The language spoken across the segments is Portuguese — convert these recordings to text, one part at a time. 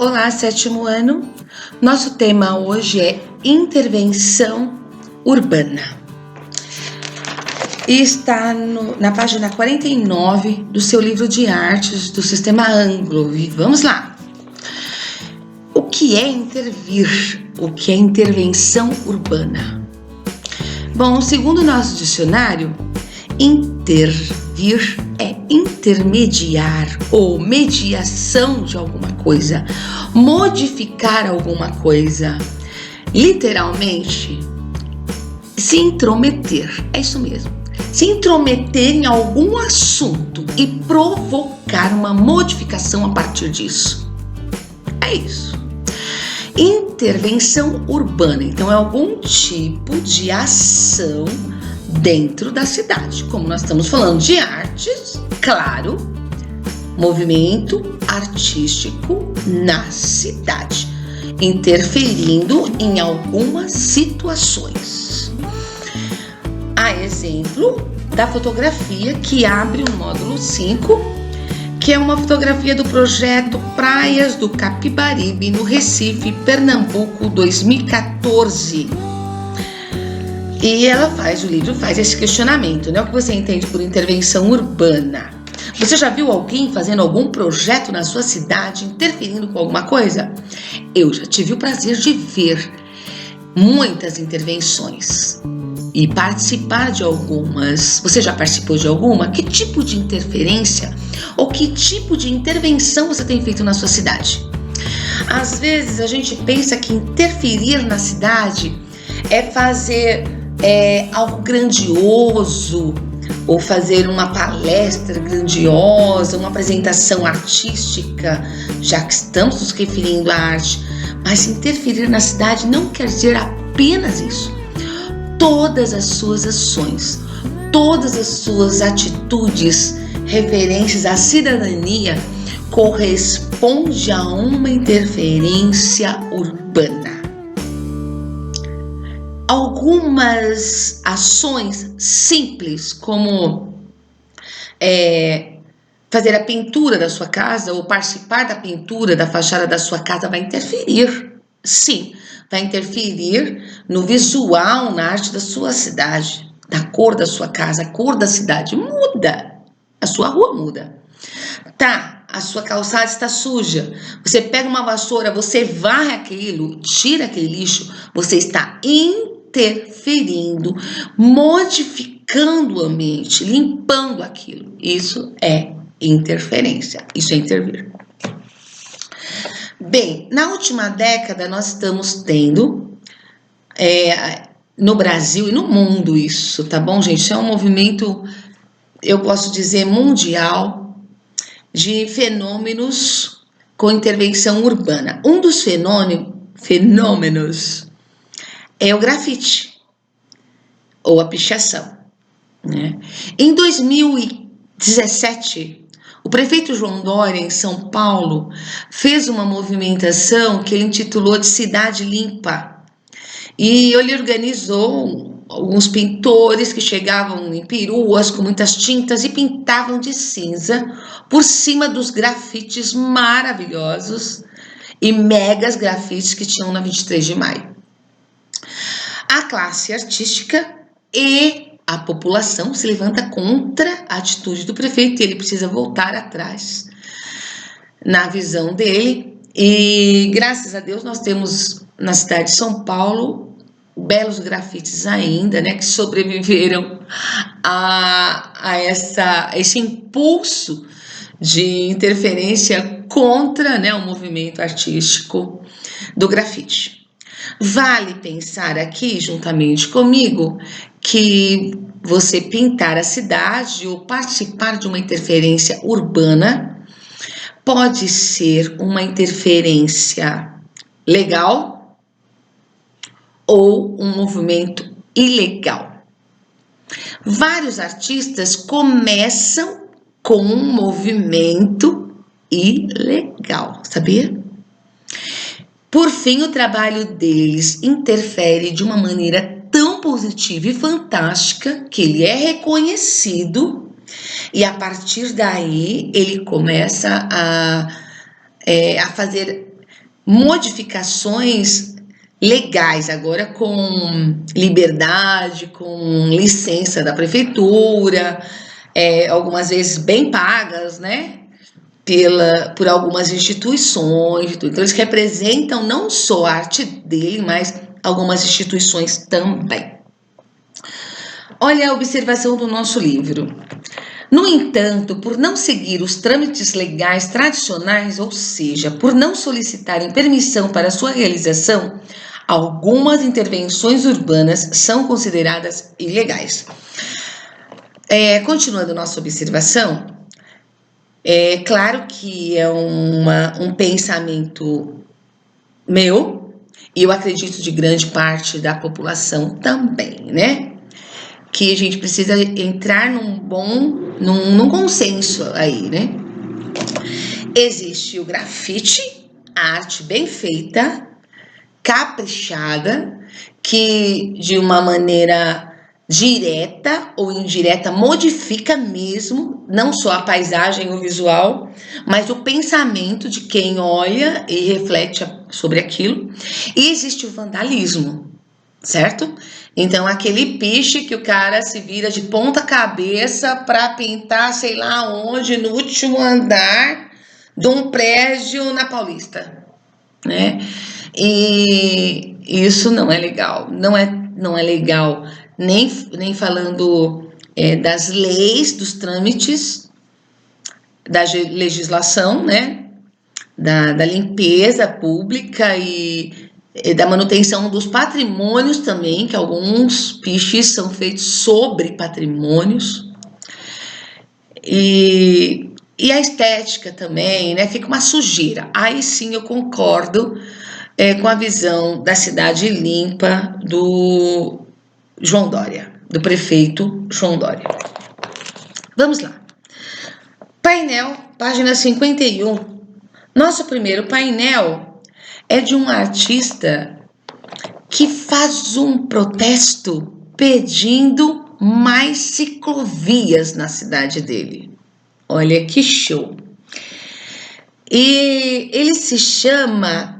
Olá, sétimo ano. Nosso tema hoje é intervenção urbana. E está na página 49 do seu livro de artes do Sistema Anglo. E vamos lá. O que é intervir? O que é intervenção urbana? Bom, segundo o nosso dicionário, intervir é intermediar ou mediação de alguma coisa, modificar alguma coisa. Literalmente, se intrometer, é isso mesmo. Se intrometer em algum assunto e provocar uma modificação a partir disso. É isso. Intervenção urbana, então é algum tipo de ação dentro da cidade. Como nós estamos falando de artes, claro, movimento artístico na cidade, interferindo em algumas situações. A exemplo da fotografia que abre o módulo 5, que é uma fotografia do projeto Praias do Capibaribe, no Recife, Pernambuco, 2014. E o livro faz esse questionamento, né? O que você entende por intervenção urbana? Você já viu alguém fazendo algum projeto na sua cidade, interferindo com alguma coisa? Eu já tive o prazer de ver muitas intervenções e participar de algumas. Você já participou de alguma? Que tipo de interferência ou que tipo de intervenção você tem feito na sua cidade? Às vezes a gente pensa que interferir na cidade é fazer algo grandioso, ou fazer uma palestra grandiosa, uma apresentação artística, já que estamos nos referindo à arte. Mas interferir na cidade não quer dizer apenas isso. Todas as suas ações, todas as suas atitudes referentes à cidadania corresponde a uma interferência urbana. Algumas ações simples, como fazer a pintura da sua casa ou participar da pintura da fachada da sua casa, vai interferir. Sim, vai interferir no visual, na arte da sua cidade, da cor da sua casa, a cor da cidade muda, a sua rua muda. Tá, a sua calçada está suja, você pega uma vassoura, você varre aquilo, tira aquele lixo, você está interferindo, modificando o ambiente, limpando aquilo. Isso é interferência, isso é intervir. Bem, na última década nós estamos tendo no Brasil e no mundo isso, tá bom, gente? É um movimento, eu posso dizer, mundial de fenômenos com intervenção urbana. Um dos fenômenos é o grafite ou a pichação, né? Em 2017, o prefeito João Dória, em São Paulo, fez uma movimentação que ele intitulou de Cidade Limpa. E ele organizou alguns pintores que chegavam em peruas com muitas tintas e pintavam de cinza por cima dos grafites maravilhosos e megas grafites que tinham na 23 de maio. A classe artística e a população se levanta contra a atitude do prefeito e ele precisa voltar atrás na visão dele. E graças a Deus nós temos na cidade de São Paulo belos grafites ainda, né, que sobreviveram a esse impulso de interferência contra, né, o movimento artístico do grafite. Vale pensar aqui, juntamente comigo, que você pintar a cidade ou participar de uma interferência urbana pode ser uma interferência legal ou um movimento ilegal. Vários artistas começam com um movimento ilegal, sabia? Por fim, o trabalho deles interfere de uma maneira tão positiva e fantástica que ele é reconhecido e a partir daí ele começa a fazer modificações legais, agora com liberdade, com licença da prefeitura, algumas vezes bem pagas, né? Por algumas instituições. Então, eles representam não só a arte dele, mas algumas instituições também. Olha a observação do nosso livro. No entanto, por não seguir os trâmites legais tradicionais, ou seja, por não solicitarem permissão para sua realização, algumas intervenções urbanas são consideradas ilegais. Continuando nossa observação, é claro que é um pensamento meu, e eu acredito de grande parte da população também, né? Que a gente precisa entrar num consenso aí, né? Existe o grafite, a arte bem feita, caprichada, que de uma maneira direta ou indireta modifica mesmo, não só a paisagem, o visual, mas o pensamento de quem olha e reflete sobre aquilo. E existe o vandalismo, certo? Então, aquele piche que o cara se vira de ponta cabeça para pintar, sei lá onde, no último andar de um prédio na Paulista, né? E isso não é legal, não é legal, nem falando das leis, dos trâmites, da legislação, né? Da limpeza pública e da manutenção dos patrimônios também, que alguns piches são feitos sobre patrimônios. E a estética também, né? Fica uma sujeira. Aí sim eu concordo com a visão da cidade limpa do João Dória, do prefeito João Dória. Vamos lá. Painel, página 51. Nosso primeiro painel é de um artista que faz um protesto pedindo mais ciclovias na cidade dele. Olha que show! E ele chama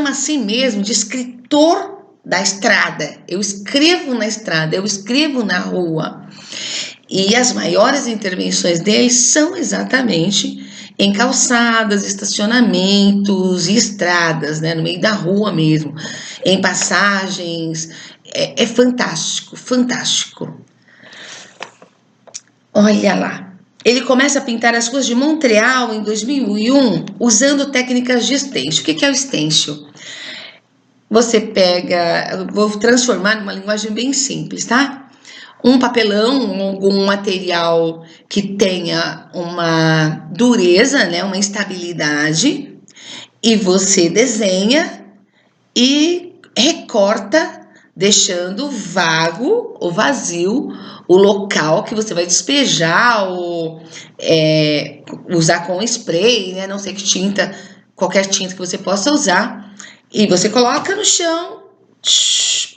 a si mesmo de escritor da estrada. Eu escrevo na estrada, eu escrevo na rua. E as maiores intervenções dele são exatamente em calçadas, estacionamentos e estradas, né, no meio da rua mesmo, em passagens. É fantástico, fantástico. Olha lá. Ele começa a pintar as ruas de Montreal em 2001 usando técnicas de stencil. O que é o stencil? Você pega, vou transformar numa linguagem bem simples, tá? Um papelão, algum material que tenha uma dureza, né, uma estabilidade, e você desenha e recorta, deixando vago ou vazio o local que você vai despejar ou usar com spray, né? Não sei que tinta, qualquer tinta que você possa usar. E você coloca no chão,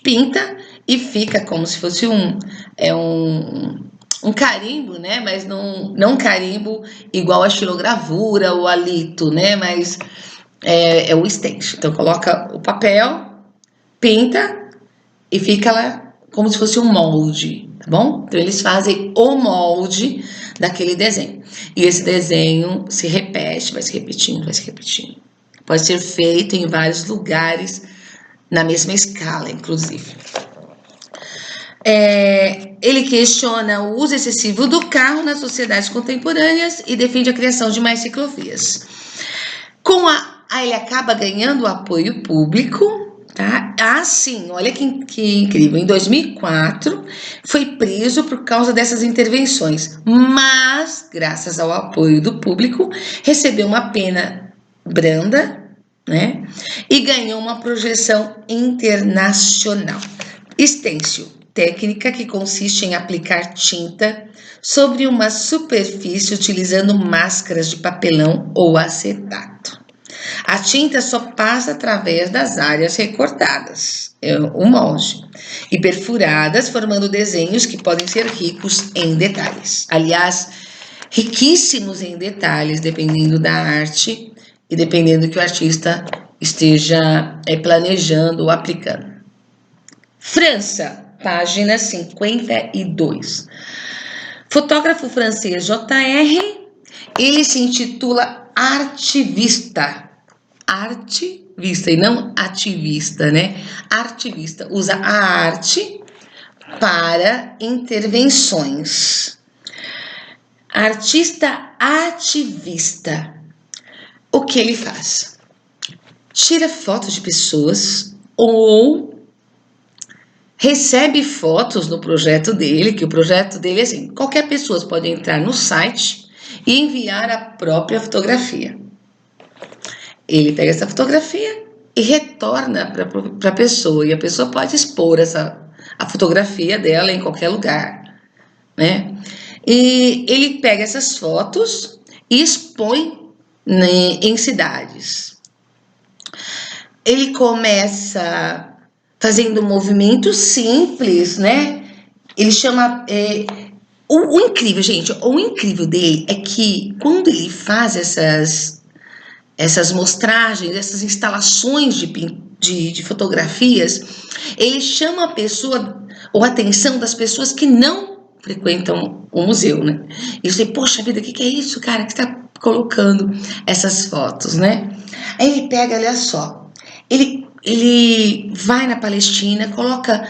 pinta e fica como se fosse um carimbo, né? Mas não carimbo igual a xilogravura ou a lito, né? Mas é o stencil. Então coloca o papel, pinta e fica lá como se fosse um molde, tá bom? Então eles fazem o molde daquele desenho. E esse desenho se repete, vai se repetindo, vai se repetindo. Pode ser feito em vários lugares, na mesma escala, inclusive. Ele questiona o uso excessivo do carro nas sociedades contemporâneas e defende a criação de mais ciclovias. Ele acaba ganhando o apoio público, tá? Sim, olha que incrível. Em 2004, foi preso por causa dessas intervenções, mas, graças ao apoio do público, recebeu uma pena branda, né? E ganhou uma projeção internacional. Stencil, técnica que consiste em aplicar tinta sobre uma superfície utilizando máscaras de papelão ou acetato. A tinta só passa através das áreas recortadas, o molde, e perfuradas, formando desenhos que podem ser ricos em detalhes. Aliás, riquíssimos em detalhes, dependendo da arte e dependendo do que o artista esteja planejando ou aplicando. França, página 52. Fotógrafo francês J.R., ele se intitula artivista. Artivista e não ativista, né? Artivista, usa a arte para intervenções. Artista ativista. O que ele faz? Tira fotos de pessoas ou recebe fotos no projeto dele, que o projeto dele é assim, qualquer pessoa pode entrar no site e enviar a própria fotografia. Ele pega essa fotografia e retorna para a pessoa, e a pessoa pode expor a fotografia dela em qualquer lugar, né? E ele pega essas fotos e expõe, né, em cidades. Ele começa fazendo um movimento simples, né? Ele chama... o incrível, gente, o incrível dele é que quando ele faz essas mostragens, essas instalações de fotografias, ele chama a pessoa, ou a atenção das pessoas que não frequentam o museu, né? E você, poxa vida, o que é isso, cara, que está colocando essas fotos, né? Aí ele pega, olha só, ele vai na Palestina, coloca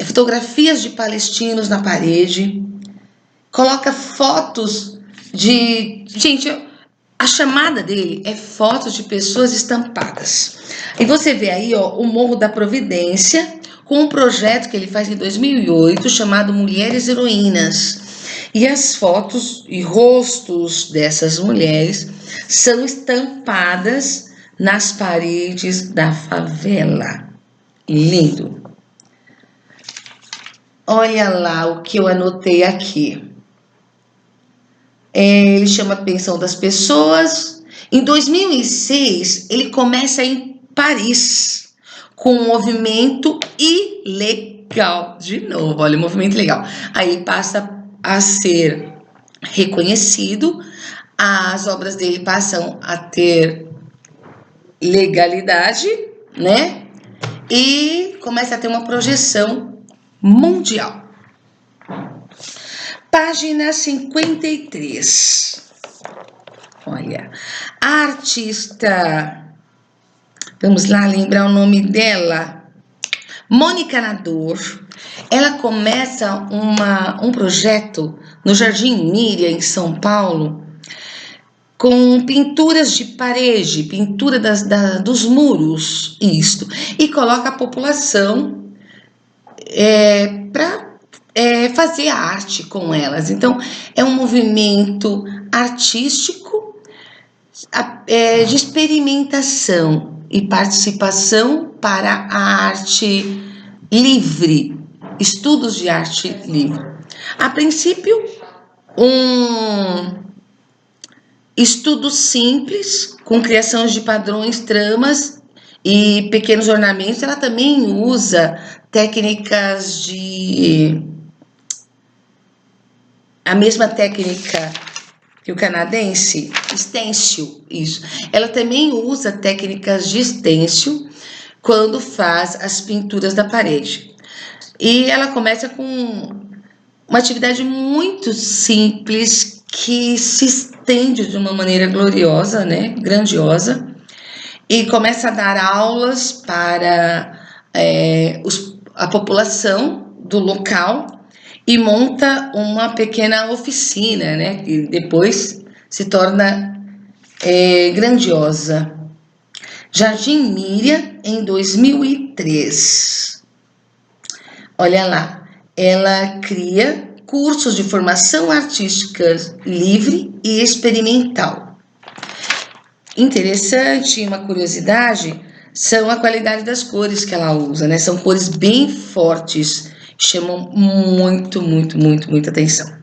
fotografias de palestinos na parede, coloca fotos de... Gente, a chamada dele é fotos de pessoas estampadas. E você vê aí, ó, o Morro da Providência, com um projeto que ele faz em 2008, chamado Mulheres Heroínas. E as fotos e rostos dessas mulheres são estampadas nas paredes da favela. Lindo. Olha lá o que eu anotei aqui. Ele chama a atenção das pessoas. Em 2006, ele começa em Paris, com um movimento ilegal. De novo, olha, um movimento legal. Aí passa a ser reconhecido, as obras dele passam a ter legalidade, né? E começa a ter uma projeção mundial. Página 53. Olha, a artista, vamos lá lembrar o nome dela, Mônica Nador. Ela começa um projeto no Jardim Miriam, em São Paulo, com pinturas de parede, pintura dos muros, isto, e coloca a população para fazer arte com elas. Então, é um movimento artístico de experimentação e participação para a arte livre, estudos de arte livre. A princípio, um estudo simples, com criação de padrões, tramas e pequenos ornamentos. Ela também usa técnicas a mesma técnica que o canadense, stencil, isso. Ela também usa técnicas de stencil quando faz as pinturas da parede. E ela começa com uma atividade muito simples que se estende de uma maneira gloriosa, né, grandiosa, e começa a dar aulas para a população do local e monta uma pequena oficina, né, que depois se torna grandiosa. Jardim Miriam, em 2003. Olha lá, ela cria cursos de formação artística livre e experimental. Interessante, uma curiosidade, são a qualidade das cores que ela usa, né? São cores bem fortes, chamam muita atenção.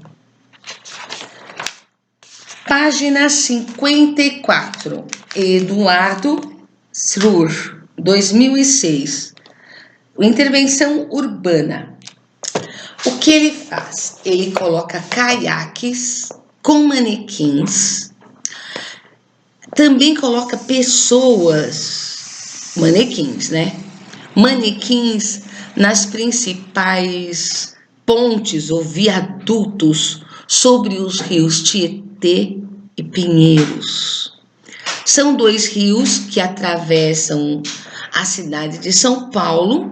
Página 54, Eduardo Srur, 2006. Intervenção urbana. O que ele faz? Ele coloca caiaques com manequins, também coloca pessoas manequins, né? Manequins nas principais pontes ou viadutos sobre os rios Tietê e Pinheiros. São dois rios que atravessam a cidade de São Paulo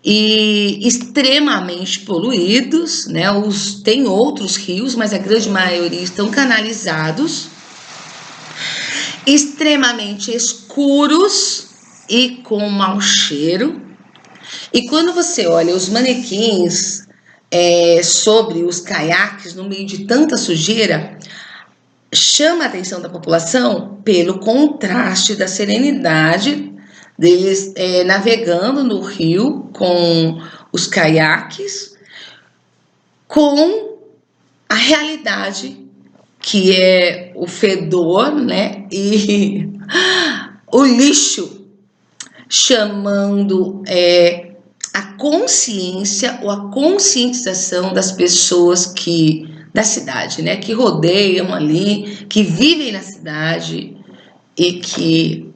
e extremamente poluídos, né? Tem outros rios, mas a grande maioria estão canalizados, extremamente escuros e com mau cheiro. E quando você olha os manequins sobre os caiaques no meio de tanta sujeira, chama a atenção da população pelo contraste da serenidade deles navegando no rio com os caiaques, com a realidade que é o fedor, né, e o lixo, chamando a consciência ou a conscientização das pessoas da cidade, né, que rodeiam ali, que vivem na cidade e que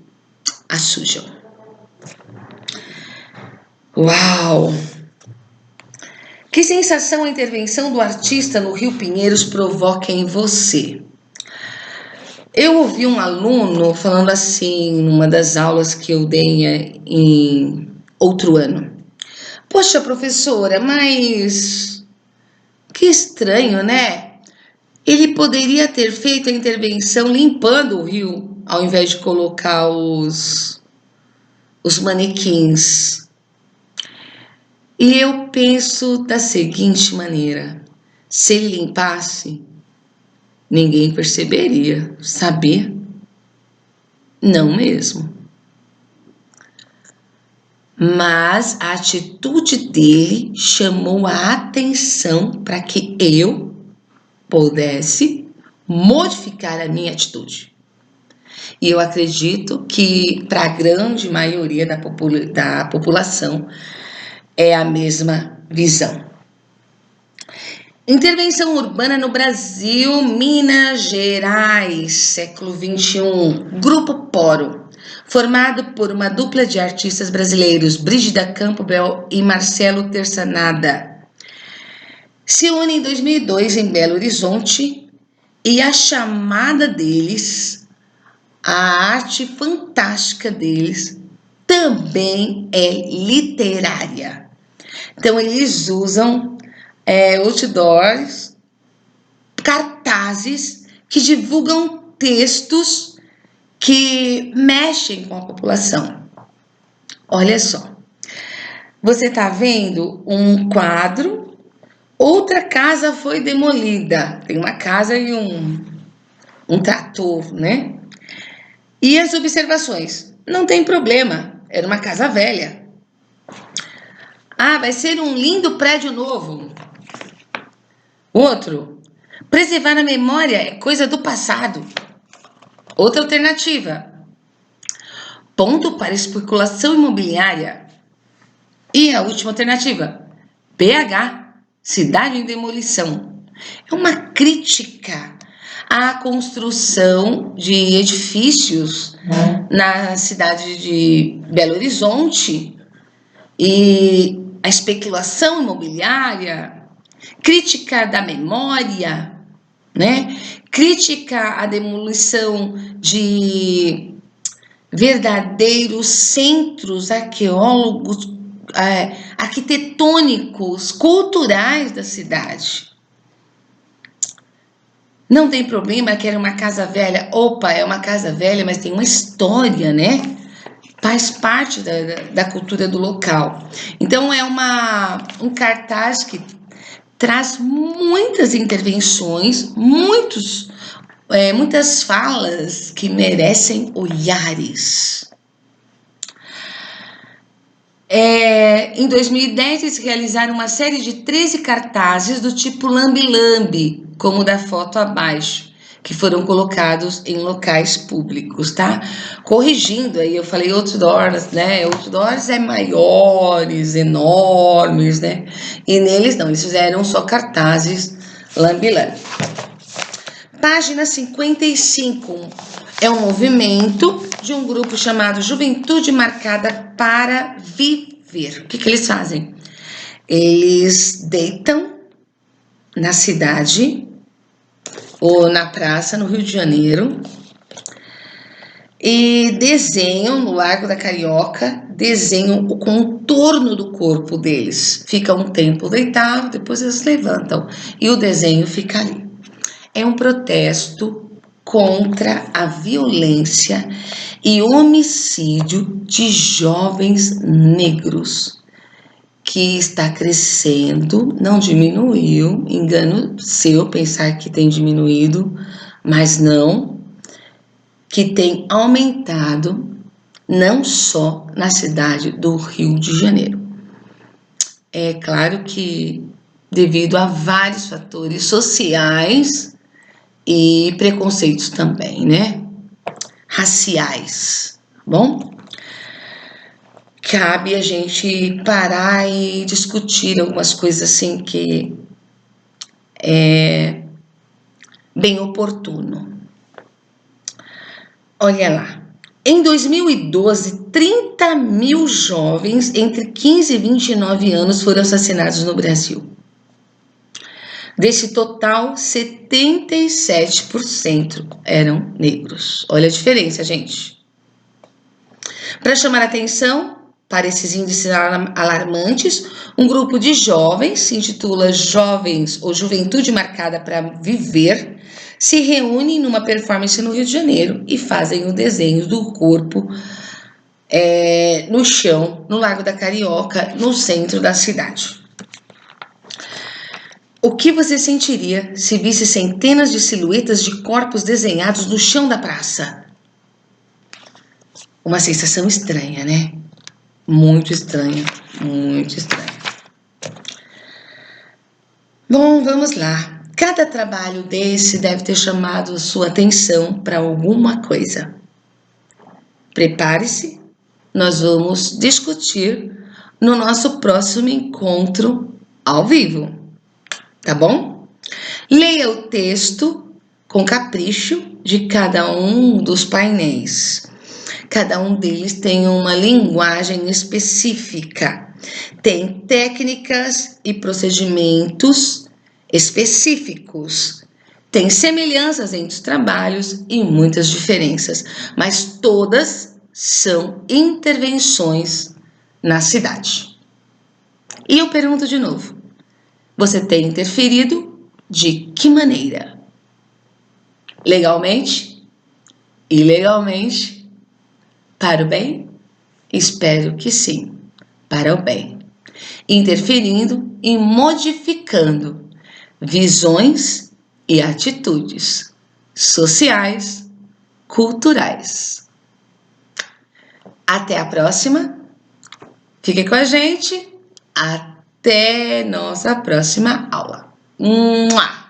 a sujam. Uau! Que sensação a intervenção do artista no Rio Pinheiros provoca em você? Eu ouvi um aluno falando assim, numa das aulas que eu dei em outro ano. Poxa, professora, mas que estranho, né? Ele poderia ter feito a intervenção limpando o rio, ao invés de colocar os manequins. E eu penso da seguinte maneira: se ele limpasse, ninguém perceberia, sabia? Não mesmo. Mas a atitude dele chamou a atenção para que eu pudesse modificar a minha atitude. E eu acredito que para a grande maioria da população é a mesma visão. Intervenção urbana no Brasil, Minas Gerais, século XXI. Grupo Poro, formado por uma dupla de artistas brasileiros, Brígida Campbell e Marcelo Terçanada, se une em 2002 em Belo Horizonte, e a chamada deles, a arte fantástica deles, também é literária. Então eles usam outdoors, cartazes que divulgam textos que mexem com a população. Olha só, você está vendo um quadro, outra casa foi demolida, tem uma casa e um trator, né? E as observações, não tem problema, era uma casa velha. Ah, vai ser um lindo prédio novo. Outro, preservar a memória é coisa do passado. Outra alternativa, ponto para especulação imobiliária. E a última alternativa, BH, cidade em demolição. É uma crítica à construção de edifícios na cidade de Belo Horizonte e a especulação imobiliária, crítica da memória, né? Crítica à demolição de verdadeiros centros arquitetônicos, culturais da cidade. Não tem problema que era uma casa velha. Opa, é uma casa velha, mas tem uma história, né? Faz parte da cultura do local. Então é um cartaz que traz muitas intervenções, muitas falas que merecem olhares. Em 2010, eles realizaram uma série de 13 cartazes do tipo lambe-lambe, como da foto abaixo, que foram colocados em locais públicos, tá? Corrigindo aí, eu falei outdoors, né? Outdoors é maiores, enormes, né? E neles não, eles fizeram só cartazes lambe-lambe. Página 55. É um movimento de um grupo chamado Juventude Marcada para Viver. O que eles fazem? Eles deitam na cidade ou na praça, no Rio de Janeiro, e desenham no Largo da Carioca, desenham o contorno do corpo deles. Fica um tempo deitado, depois eles levantam e o desenho fica ali. É um protesto contra a violência e homicídio de jovens negros, que está crescendo, não diminuiu, engano seu pensar que tem diminuído, mas não, que tem aumentado, não só na cidade do Rio de Janeiro. É claro que devido a vários fatores sociais e preconceitos também, né? Raciais, tá bom? Cabe a gente parar e discutir algumas coisas assim que é bem oportuno. Olha lá, em 2012, 30 mil jovens entre 15 e 29 anos foram assassinados no Brasil. Desse total, 77% eram negros. Olha a diferença, gente. Para chamar a atenção para esses índices alarmantes, um grupo de jovens, se intitula Jovens ou Juventude Marcada para Viver, se reúnem numa performance no Rio de Janeiro e fazem o desenho do corpo no chão, no Largo da Carioca, no centro da cidade. O que você sentiria se visse centenas de silhuetas de corpos desenhados no chão da praça? Uma sensação estranha, né? Muito estranha, muito estranha. Bom, vamos lá. Cada trabalho desse deve ter chamado sua atenção para alguma coisa. Prepare-se, nós vamos discutir no nosso próximo encontro ao vivo, tá bom? Leia o texto com capricho de cada um dos painéis. Cada um deles tem uma linguagem específica, tem técnicas e procedimentos específicos, tem semelhanças entre os trabalhos e muitas diferenças, mas todas são intervenções na cidade. E eu pergunto de novo, você tem interferido de que maneira? Legalmente? Ilegalmente? Para o bem? Espero que sim, para o bem. Interferindo e modificando visões e atitudes sociais, culturais. Até a próxima. Fique com a gente. Até nossa próxima aula. Mua!